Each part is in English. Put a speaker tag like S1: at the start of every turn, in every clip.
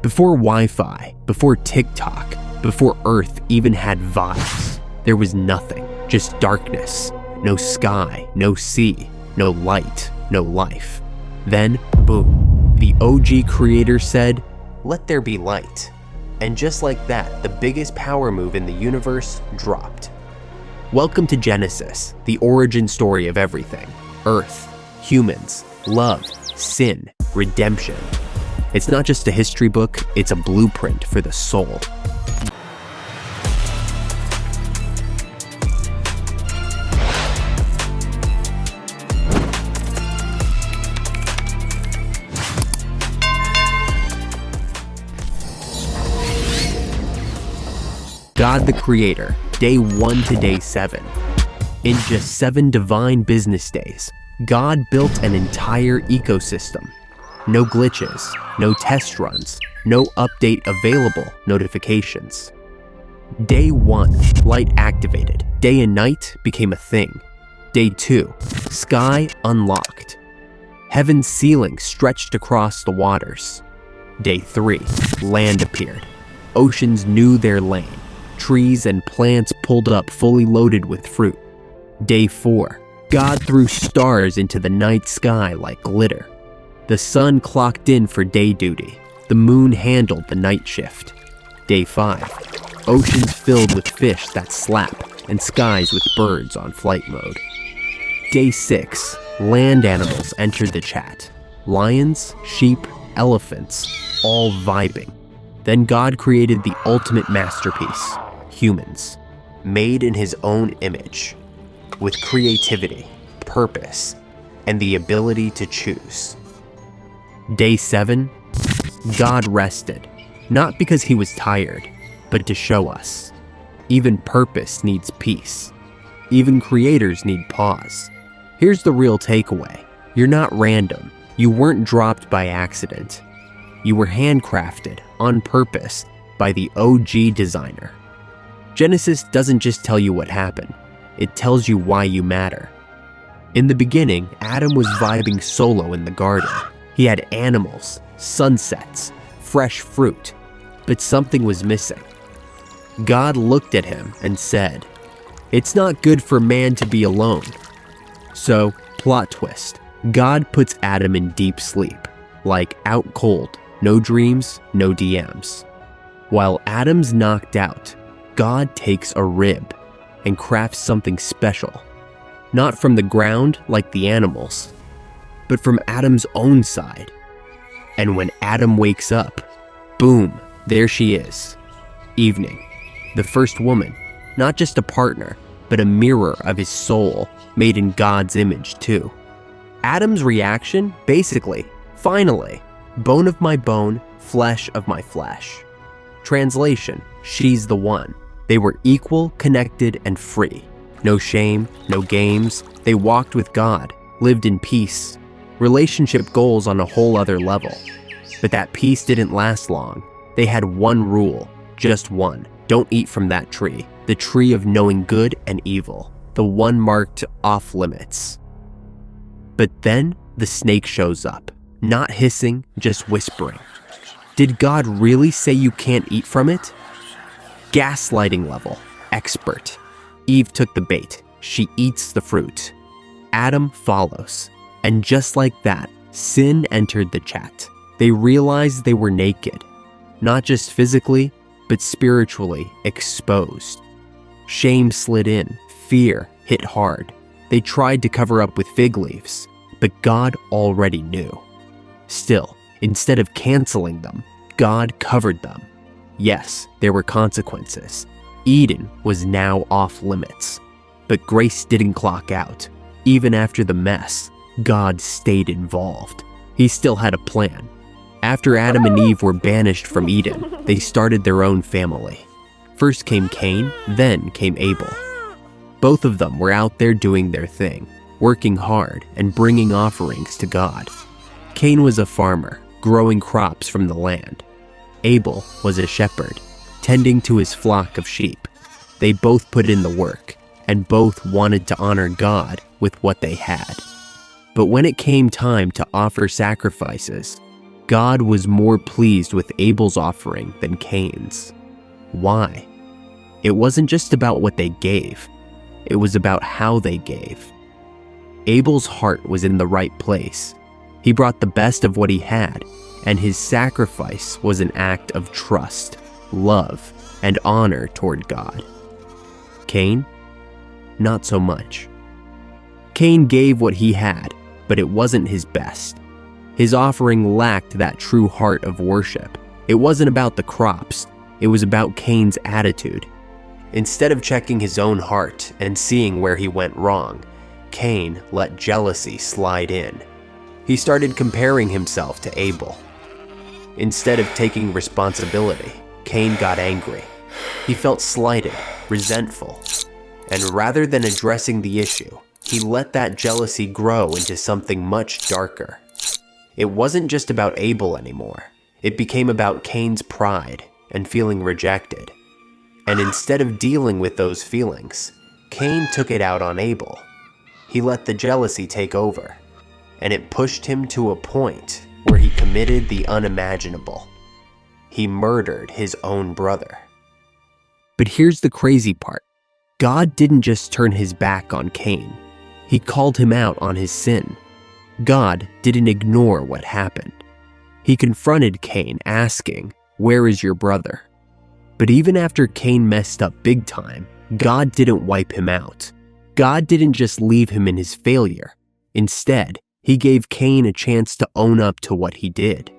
S1: Before Wi-Fi, before TikTok, before Earth even had vibes, there was nothing, just darkness. No sky, no sea, no light, no life. Then, boom, the OG creator said, "Let there be light." And just like that, the biggest power move in the universe dropped. Welcome to Genesis, the origin story of everything. Earth, humans, love, sin, redemption. It's not just a history book, it's a blueprint for the soul. God the Creator, day 1 to day 7. In just 7 divine business days, God built an entire ecosystem. No glitches, no test runs, no update available notifications. Day 1, light activated. Day and night became a thing. Day 2, sky unlocked. Heaven's ceiling stretched across the waters. Day 3, land appeared. Oceans knew their lane. Trees and plants pulled up fully loaded with fruit. Day 4, God threw stars into the night sky like glitter. The sun clocked in for day duty. The moon handled the night shift. Day 5, oceans filled with fish that slap and skies with birds on flight mode. Day 6, land animals entered the chat. Lions, sheep, elephants, all vibing. Then God created the ultimate masterpiece, humans, made in his own image, with creativity, purpose, and the ability to choose. Day 7, God rested, not because he was tired, but to show us. Even purpose needs peace. Even creators need pause. Here's the real takeaway. You're not random. You weren't dropped by accident. You were handcrafted, on purpose, by the OG designer. Genesis doesn't just tell you what happened, it tells you why you matter. In the beginning, Adam was vibing solo in the garden. He had animals, sunsets, fresh fruit, but something was missing. God looked at him and said, "It's not good for man to be alone." So, plot twist, God puts Adam in deep sleep, like out cold, no dreams, no DMs. While Adam's knocked out, God takes a rib and crafts something special. Not from the ground like the animals, but from Adam's own side. And when Adam wakes up, boom, there she is. Evening, the first woman, not just a partner, but a mirror of his soul, made in God's image too. Adam's reaction, basically, finally, bone of my bone, flesh of my flesh. Translation, she's the one. They were equal, connected, and free. No shame, no games. They walked with God, lived in peace. Relationship goals on a whole other level. But that peace didn't last long. They had one rule, just one. Don't eat from that tree. The tree of knowing good and evil. The one marked off limits. But then the snake shows up. Not hissing, just whispering. Did God really say you can't eat from it? Gaslighting level, expert. Eve took the bait. She eats the fruit. Adam follows. And just like that, sin entered the chat. They realized they were naked. Not just physically, but spiritually exposed. Shame slid in. Fear hit hard. They tried to cover up with fig leaves, but God already knew. Still, instead of canceling them, God covered them. Yes, there were consequences. Eden was now off limits. But grace didn't clock out. Even after the mess, God stayed involved. He still had a plan. After Adam and Eve were banished from Eden, they started their own family. First came Cain, then came Abel. Both of them were out there doing their thing, working hard and bringing offerings to God. Cain was a farmer, growing crops from the land. Abel was a shepherd, tending to his flock of sheep. They both put in the work, and both wanted to honor God with what they had. But when it came time to offer sacrifices, God was more pleased with Abel's offering than Cain's. Why? It wasn't just about what they gave. It was about how they gave. Abel's heart was in the right place. He brought the best of what he had, and his sacrifice was an act of trust, love, and honor toward God. Cain? Not so much. Cain gave what he had, but it wasn't his best. His offering lacked that true heart of worship. It wasn't about the crops. It was about Cain's attitude. Instead of checking his own heart and seeing where he went wrong, Cain let jealousy slide in. He started comparing himself to Abel. Instead of taking responsibility, Cain got angry. He felt slighted, resentful, and rather than addressing the issue, he let that jealousy grow into something much darker. It wasn't just about Abel anymore. It became about Cain's pride and feeling rejected. And instead of dealing with those feelings, Cain took it out on Abel. He let the jealousy take over, and it pushed him to a point where he committed the unimaginable. He murdered his own brother. But here's the crazy part. God didn't just turn his back on Cain. He called him out on his sin. God didn't ignore what happened. He confronted Cain, asking, "Where is your brother?" But even after Cain messed up big time, God didn't wipe him out. God didn't just leave him in his failure. Instead, he gave Cain a chance to own up to what he did.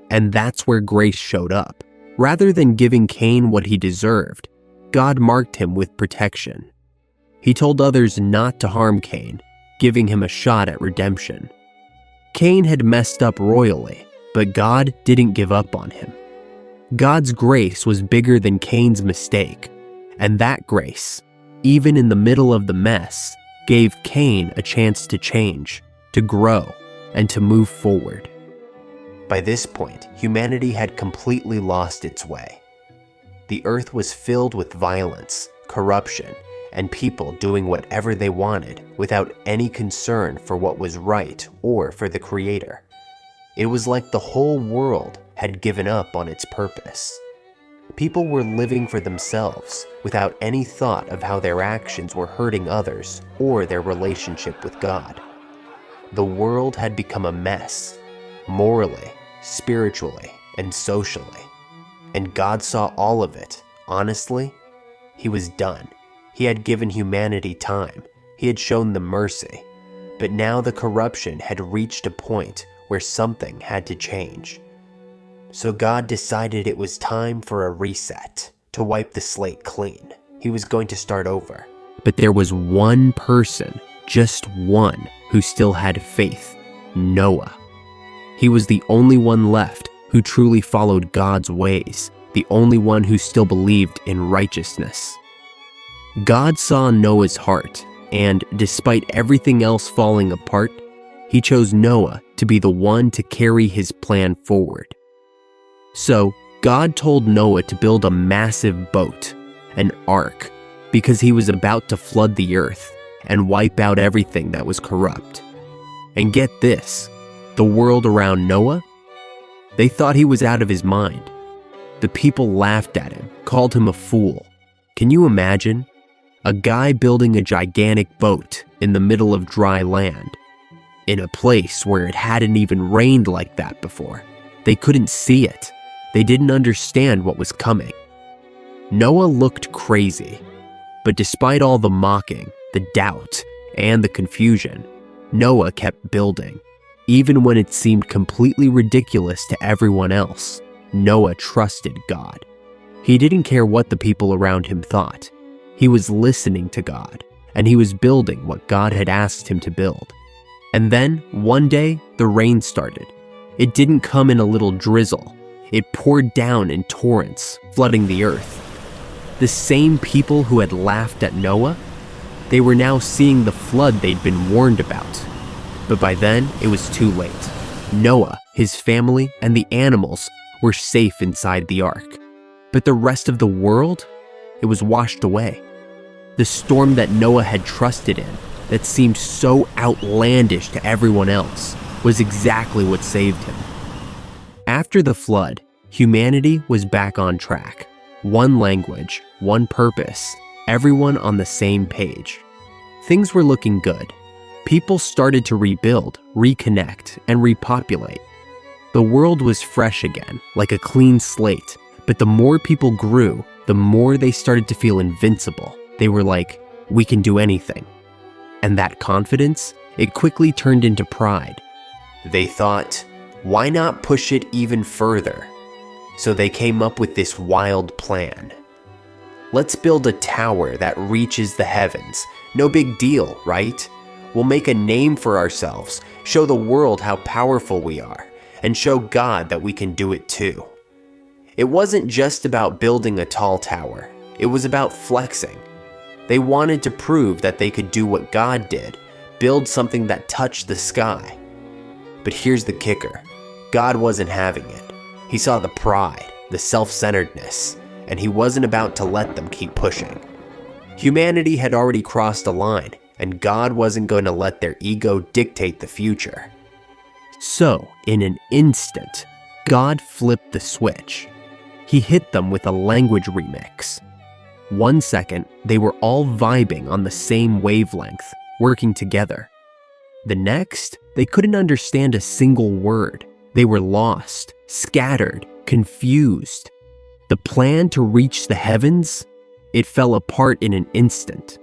S1: And that's where grace showed up. Rather than giving Cain what he deserved, God marked him with protection. He told others not to harm Cain, giving him a shot at redemption. Cain had messed up royally, but God didn't give up on him. God's grace was bigger than Cain's mistake, and that grace, even in the middle of the mess, gave Cain a chance to change, to grow, and to move forward. By this point, humanity had completely lost its way. The earth was filled with violence, corruption, and people doing whatever they wanted without any concern for what was right or for the Creator. It was like the whole world had given up on its purpose. People were living for themselves without any thought of how their actions were hurting others or their relationship with God. The world had become a mess, morally, spiritually, and socially. And God saw all of it. Honestly, he was done. He had given humanity time. He had shown them mercy. But now the corruption had reached a point where something had to change. So God decided it was time for a reset, to wipe the slate clean. He was going to start over. But there was one person, just one, who still had faith: Noah. He was the only one left who truly followed God's ways, the only one who still believed in righteousness. God saw Noah's heart, and despite everything else falling apart, he chose Noah to be the one to carry his plan forward. So, God told Noah to build a massive boat, an ark, because he was about to flood the earth and wipe out everything that was corrupt. And get this, the world around Noah? They thought he was out of his mind. The people laughed at him, called him a fool. Can you imagine? A guy building a gigantic boat in the middle of dry land, in a place where it hadn't even rained like that before. They couldn't see it. They didn't understand what was coming. Noah looked crazy, but despite all the mocking, the doubt, and the confusion, Noah kept building. Even when it seemed completely ridiculous to everyone else, Noah trusted God. He didn't care what the people around him thought. He was listening to God, and he was building what God had asked him to build. And then, one day, the rain started. It didn't come in a little drizzle. It poured down in torrents, flooding the earth. The same people who had laughed at Noah, they were now seeing the flood they'd been warned about. But by then, it was too late. Noah, his family, and the animals were safe inside the ark. But the rest of the world? It was washed away. The storm that Noah had trusted in, that seemed so outlandish to everyone else, was exactly what saved him. After the flood, humanity was back on track. One language, one purpose, everyone on the same page. Things were looking good. People started to rebuild, reconnect, and repopulate. The world was fresh again, like a clean slate, but the more people grew, the more they started to feel invincible. They were like, we can do anything. And that confidence, it quickly turned into pride. They thought, why not push it even further? So they came up with this wild plan. Let's build a tower that reaches the heavens. No big deal, right? We'll make a name for ourselves, show the world how powerful we are, and show God that we can do it too. It wasn't just about building a tall tower. It was about flexing. They wanted to prove that they could do what God did, build something that touched the sky. But here's the kicker. God wasn't having it. He saw the pride, the self-centeredness, and he wasn't about to let them keep pushing. Humanity had already crossed a line, and God wasn't going to let their ego dictate the future. So, in an instant, God flipped the switch. He hit them with a language remix. 1 second, they were all vibing on the same wavelength, working together. The next, they couldn't understand a single word. They were lost, scattered, confused. The plan to reach the heavens, it fell apart in an instant.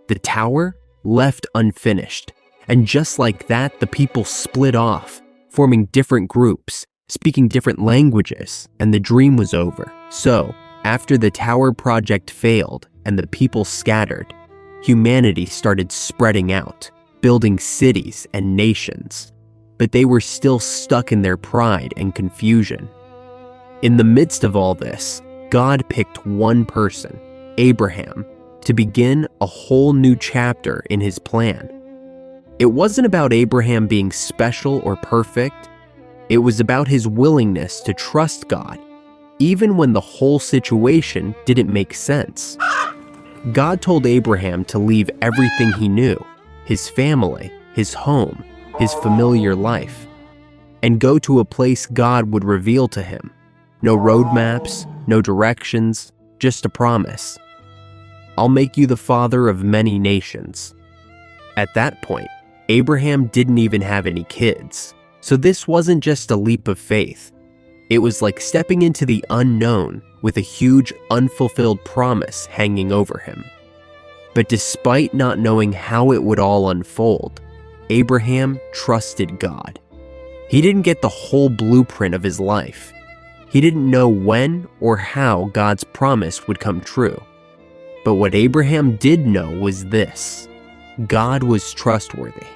S1: The tower left unfinished, and just like that, the people split off, forming different groups, speaking different languages, and the dream was over. So, after the tower project failed and the people scattered, humanity started spreading out, building cities and nations. But they were still stuck in their pride and confusion. In the midst of all this, God picked one person, Abraham, to begin a whole new chapter in his plan. It wasn't about Abraham being special or perfect. It was about his willingness to trust God, even when the whole situation didn't make sense. God told Abraham to leave everything he knew, his family, his home, his familiar life, and go to a place God would reveal to him. No roadmaps, no directions, just a promise. I'll make you the father of many nations. At that point, Abraham didn't even have any kids, so this wasn't just a leap of faith. It was like stepping into the unknown with a huge unfulfilled promise hanging over him. But despite not knowing how it would all unfold, Abraham trusted God. He didn't get the whole blueprint of his life. He didn't know when or how God's promise would come true. But what Abraham did know was this: God was trustworthy.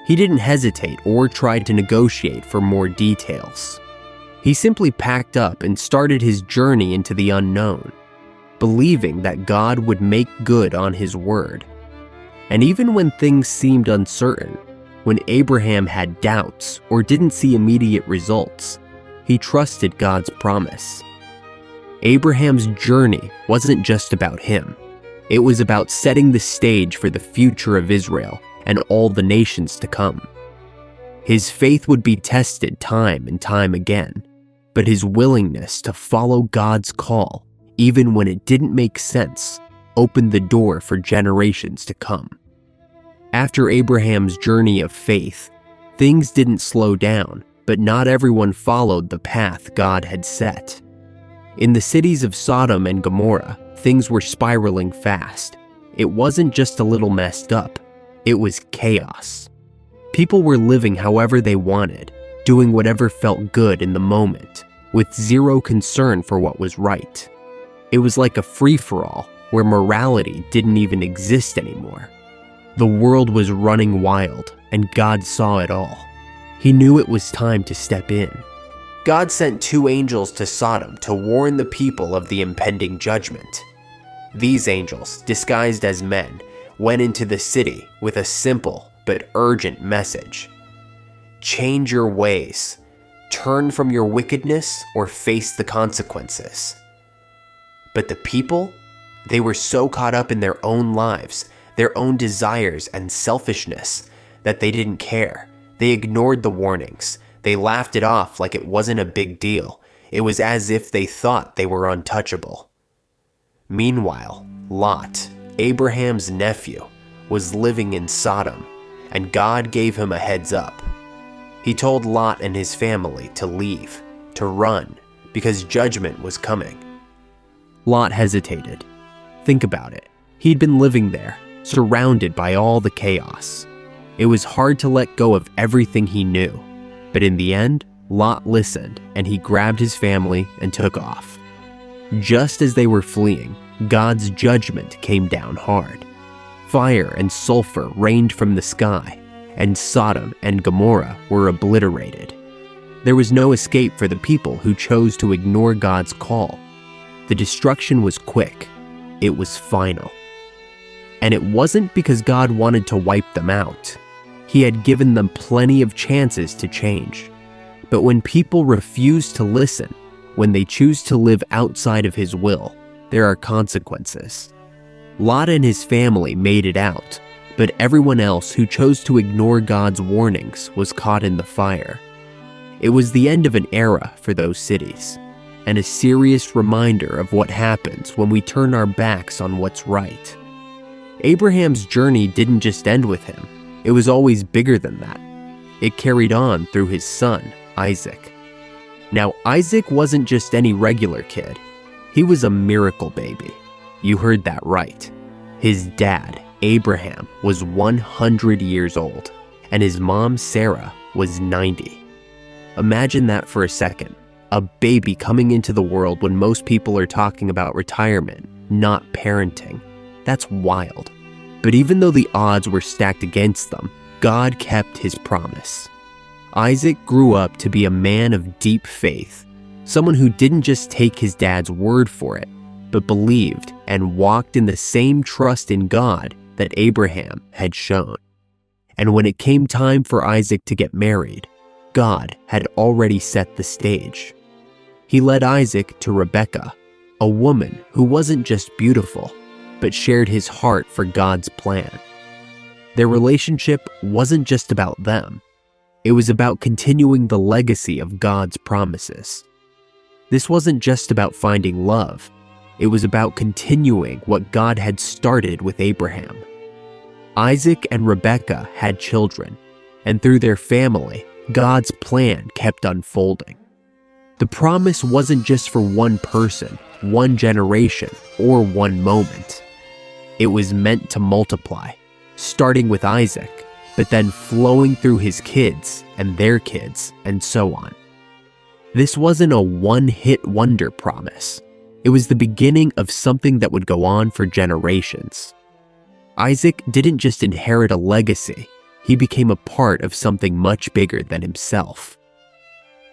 S1: He didn't hesitate or try to negotiate for more details. He simply packed up and started his journey into the unknown, believing that God would make good on his word. And even when things seemed uncertain, when Abraham had doubts or didn't see immediate results, he trusted God's promise. Abraham's journey wasn't just about him. It was about setting the stage for the future of Israel and all the nations to come. His faith would be tested time and time again, but his willingness to follow God's call, even when it didn't make sense, opened the door for generations to come. After Abraham's journey of faith, things didn't slow down, but not everyone followed the path God had set. In the cities of Sodom and Gomorrah, things were spiraling fast. It wasn't just a little messed up, it was chaos. People were living however they wanted, doing whatever felt good in the moment, with zero concern for what was right. It was like a free-for-all where morality didn't even exist anymore. The world was running wild, and God saw it all. He knew it was time to step in. God sent 2 angels to Sodom to warn the people of the impending judgment. These angels, disguised as men, went into the city with a simple but urgent message. Change your ways. Turn from your wickedness or face the consequences. But the people, they were so caught up in their own lives, their own desires and selfishness, that they didn't care. They ignored the warnings. They laughed it off like it wasn't a big deal. It was as if they thought they were untouchable. Meanwhile, Lot, Abraham's nephew, was living in Sodom, and God gave him a heads up. He told Lot and his family to leave, to run, because judgment was coming. Lot hesitated. Think about it. He'd been living there, surrounded by all the chaos. It was hard to let go of everything he knew, but in the end, Lot listened and he grabbed his family and took off. Just as they were fleeing, God's judgment came down hard. Fire and sulfur rained from the sky, and Sodom and Gomorrah were obliterated. There was no escape for the people who chose to ignore God's call. The destruction was quick. It was final. And it wasn't because God wanted to wipe them out. He had given them plenty of chances to change. But when people refuse to listen, when they choose to live outside of His will, there are consequences. Lot and his family made it out, but everyone else who chose to ignore God's warnings was caught in the fire. It was the end of an era for those cities, and a serious reminder of what happens when we turn our backs on what's right. Abraham's journey didn't just end with him. It was always bigger than that. It carried on through his son, Isaac. Now, Isaac wasn't just any regular kid. He was a miracle baby. You heard that right. His dad, Abraham, was 100 years old, and his mom, Sarah, was 90. Imagine that for a second. A baby coming into the world when most people are talking about retirement, not parenting. That's wild. But even though the odds were stacked against them, God kept His promise. Isaac grew up to be a man of deep faith, someone who didn't just take his dad's word for it, but believed and walked in the same trust in God that Abraham had shown. And when it came time for Isaac to get married, God had already set the stage. He led Isaac to Rebekah, a woman who wasn't just beautiful, but shared his heart for God's plan. Their relationship wasn't just about them. It was about continuing the legacy of God's promises. This wasn't just about finding love. It was about continuing what God had started with Abraham. Isaac and Rebekah had children, and through their family, God's plan kept unfolding. The promise wasn't just for one person, one generation, or one moment. It was meant to multiply, starting with Isaac, but then flowing through his kids and their kids, and so on. This wasn't a one-hit wonder promise. It was the beginning of something that would go on for generations. Isaac didn't just inherit a legacy, he became a part of something much bigger than himself.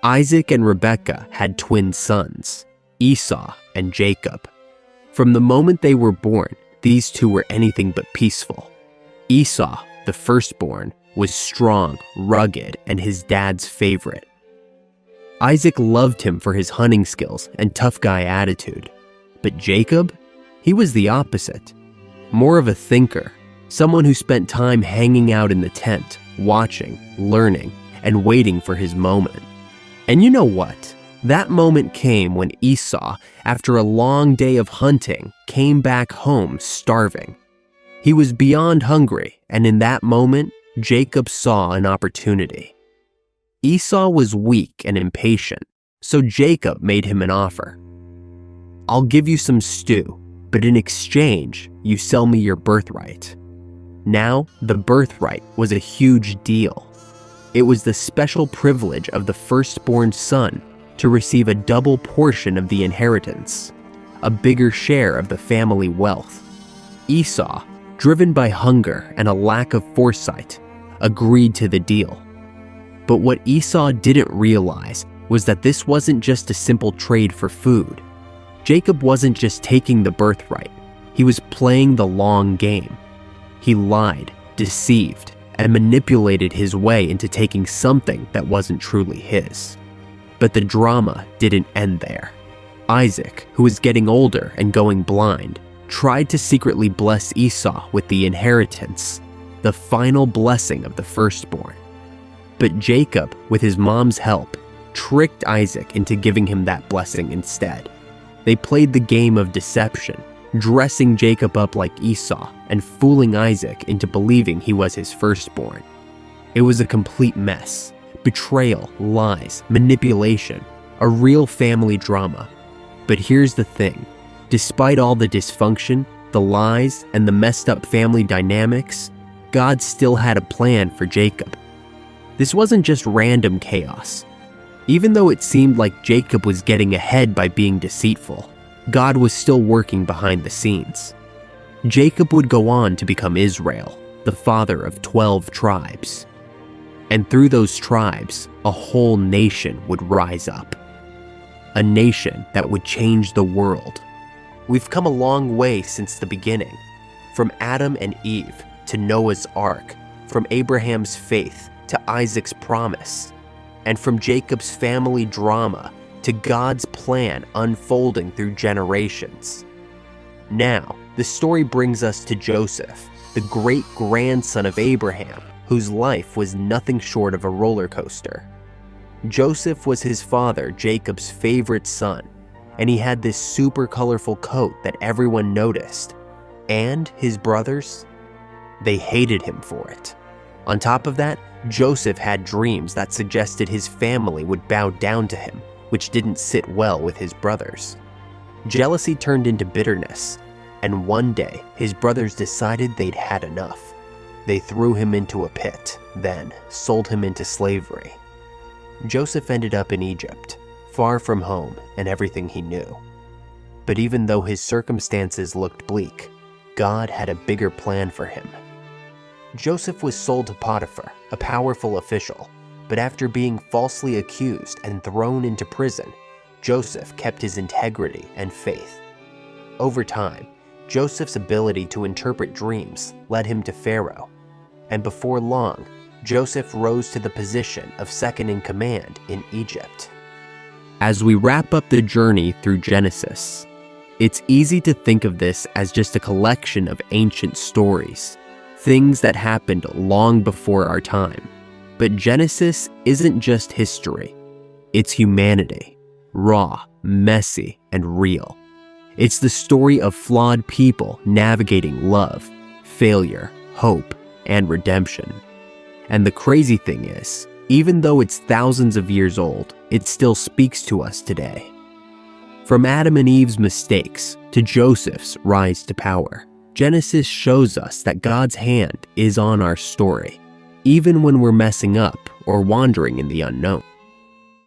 S1: Isaac and Rebekah had twin sons, Esau and Jacob. From the moment they were born, these two were anything but peaceful. Esau, the firstborn, was strong, rugged, and his dad's favorite. Isaac loved him for his hunting skills and tough guy attitude. But Jacob? He was the opposite. More of a thinker, someone who spent time hanging out in the tent, watching, learning, and waiting for his moment. And you know what? That moment came when Esau, after a long day of hunting, came back home starving. He was beyond hungry, and in that moment, Jacob saw an opportunity. Esau was weak and impatient, so Jacob made him an offer. "I'll give you some stew, but in exchange, you sell me your birthright." Now, the birthright was a huge deal. It was the special privilege of the firstborn son to receive a double portion of the inheritance, a bigger share of the family wealth. Esau, driven by hunger and a lack of foresight, agreed to the deal. But what Esau didn't realize was that this wasn't just a simple trade for food. Jacob wasn't just taking the birthright, he was playing the long game. He lied, deceived, and manipulated his way into taking something that wasn't truly his. But the drama didn't end there. Isaac, who was getting older and going blind, tried to secretly bless Esau with the inheritance, the final blessing of the firstborn. But Jacob, with his mom's help, tricked Isaac into giving him that blessing instead. They played the game of deception, dressing Jacob up like Esau and fooling Isaac into believing he was his firstborn. It was a complete mess. Betrayal, lies, manipulation, a real family drama. But here's the thing. Despite all the dysfunction, the lies, and the messed up family dynamics, God still had a plan for Jacob. This wasn't just random chaos. Even though it seemed like Jacob was getting ahead by being deceitful, God was still working behind the scenes. Jacob would go on to become Israel, the father of 12 tribes. And through those tribes, a whole nation would rise up. A nation that would change the world. We've come a long way since the beginning, from Adam and Eve to Noah's Ark, from Abraham's faith to Isaac's promise, and from Jacob's family drama to God's plan unfolding through generations. Now, the story brings us to Joseph, the great-grandson of Abraham, whose life was nothing short of a roller coaster. Joseph was his father Jacob's favorite son, and he had this super colorful coat that everyone noticed. And his brothers, they hated him for it. On top of that, Joseph had dreams that suggested his family would bow down to him, which didn't sit well with his brothers. Jealousy turned into bitterness, and one day his brothers decided they'd had enough. They threw him into a pit, then sold him into slavery. Joseph ended up in Egypt, far from home and everything he knew. But even though his circumstances looked bleak, God had a bigger plan for him. Joseph was sold to Potiphar, a powerful official, but after being falsely accused and thrown into prison, Joseph kept his integrity and faith. Over time, Joseph's ability to interpret dreams led him to Pharaoh, and before long, Joseph rose to the position of second in command in Egypt. As we wrap up the journey through Genesis, it's easy to think of this as just a collection of ancient stories, things that happened long before our time. But Genesis isn't just history. It's humanity, raw, messy, and real. It's the story of flawed people navigating love, failure, hope, and redemption. And the crazy thing is, even though it's thousands of years old, it still speaks to us today. From Adam and Eve's mistakes to Joseph's rise to power, Genesis shows us that God's hand is on our story, even when we're messing up or wandering in the unknown.